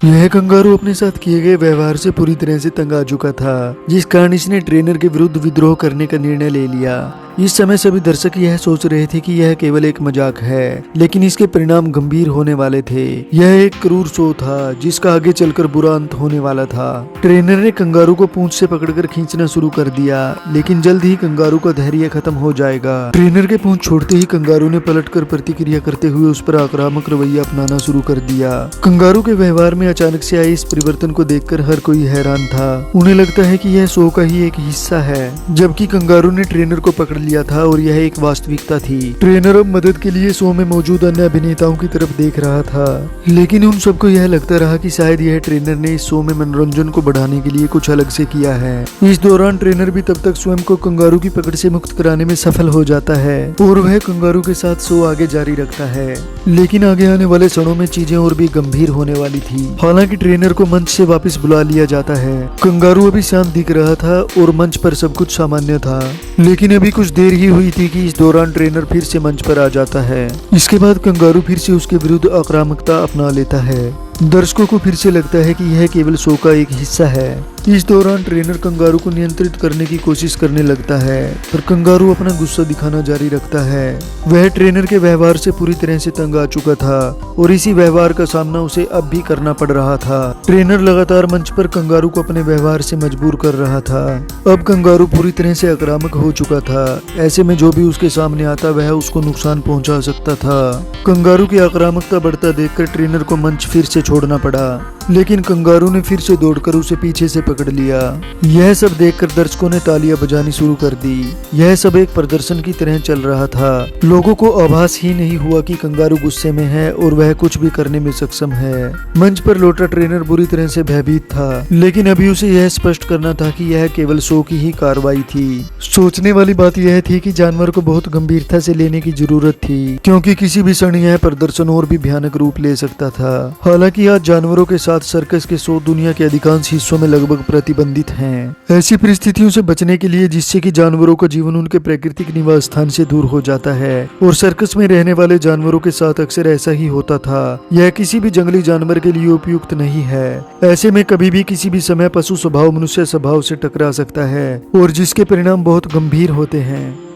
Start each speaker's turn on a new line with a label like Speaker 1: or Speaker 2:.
Speaker 1: यह कंगारू अपने साथ किए गए व्यवहार से पूरी तरह से तंग आ चुका था, जिस कारण इसने ट्रेनर के विरुद्ध विद्रोह करने का निर्णय ले लिया। इस समय सभी दर्शक यह सोच रहे थे कि यह केवल एक मजाक है, लेकिन इसके परिणाम गंभीर होने वाले थे। यह एक क्रूर शो था जिसका आगे चलकर बुरा अंत होने वाला था। ट्रेनर ने कंगारू को पूंछ से पकड़कर खींचना शुरू कर दिया, लेकिन जल्द ही कंगारू का धैर्य खत्म हो जाएगा। ट्रेनर के पूंछ छोड़ते ही कंगारू ने पलटकर प्रतिक्रिया करते हुए उस पर आक्रामक रवैया अपनाना शुरू कर दिया। कंगारू के व्यवहार में अचानक से आए इस परिवर्तन को देखकर हर कोई हैरान था। उन्हें लगता है कि यह शो का ही एक हिस्सा है, जबकि कंगारू ने ट्रेनर को पकड़ लिया था और यह एक वास्तविकता थी। ट्रेनर अब मदद के लिए शो में मौजूद अन्य अभिनेताओं की तरफ देख रहा था, लेकिन उन सबको यह लगता रहा कि शायद यह ट्रेनर ने इस शो में मनोरंजन को बढ़ाने के लिए कुछ अलग से किया है। इस दौरान ट्रेनर भी तब तक स्वयं को कंगारू की पकड़ से मुक्त कराने में सफल हो जाता है और वह कंगारू के साथ शो आगे जारी रखता है। लेकिन आगे आने वाले क्षणों में चीजें और भी गंभीर होने वाली थी। हालांकि ट्रेनर को मंच से वापस बुला लिया जाता है। कंगारू अभी शांत दिख रहा था और मंच पर सब कुछ सामान्य था, लेकिन अभी कुछ देर ही हुई थी कि इस दौरान ट्रेनर फिर से मंच पर आ जाता है। इसके बाद कंगारू फिर से उसके विरुद्ध आक्रामकता अपना लेता है। दर्शकों को फिर से लगता है कि यह केवल शो का एक हिस्सा है। इस दौरान ट्रेनर कंगारू को नियंत्रित करने की कोशिश करने लगता है, पर कंगारू अपना गुस्सा दिखाना जारी रखता है। वह ट्रेनर के व्यवहार से पूरी तरह से तंग आ चुका था और इसी व्यवहार का सामना उसे अब भी करना पड़ रहा था। ट्रेनर लगातार मंच पर कंगारू को अपने व्यवहार से मजबूर कर रहा था। अब कंगारू पूरी तरह से आक्रामक हो चुका था। ऐसे में जो भी उसके सामने आता वह उसको नुकसान पहुंचा सकता था। कंगारू की आक्रामकता बढ़ता देखकर ट्रेनर को मंच फिर से छोड़ना पड़ा, लेकिन कंगारू ने फिर से दौड़कर उसे पीछे से पकड़ लिया। यह सब देखकर दर्शकों ने तालियां बजानी शुरू कर दी। यह सब एक प्रदर्शन की तरह चल रहा था। लोगों को आभास ही नहीं हुआ कि कंगारू गुस्से में है और वह कुछ भी करने में सक्षम है। मंच पर लौटा ट्रेनर बुरी तरह से भयभीत था, लेकिन अभी उसे यह स्पष्ट करना था कि यह केवल शो की ही कार्रवाई थी। सोचने वाली बात यह थी कि जानवर को बहुत गंभीरता से लेने की जरूरत थी, क्योंकि किसी भी क्षण यह प्रदर्शन और भी भयानक रूप ले सकता था। हालांकि आज जानवरों के साथ सर्कस के शो दुनिया के अधिकांश हिस्सों में लगभग प्रतिबंधित हैं। ऐसी परिस्थितियों से बचने के लिए जिससे कि जानवरों का जीवन उनके प्राकृतिक निवास स्थान से दूर हो जाता है, और सर्कस में रहने वाले जानवरों के साथ अक्सर ऐसा ही होता था। यह किसी भी जंगली जानवर के लिए उपयुक्त नहीं है। ऐसे में कभी भी किसी भी समय पशु स्वभाव मनुष्य स्वभाव से टकरा सकता है और जिसके परिणाम बहुत गंभीर होते हैं।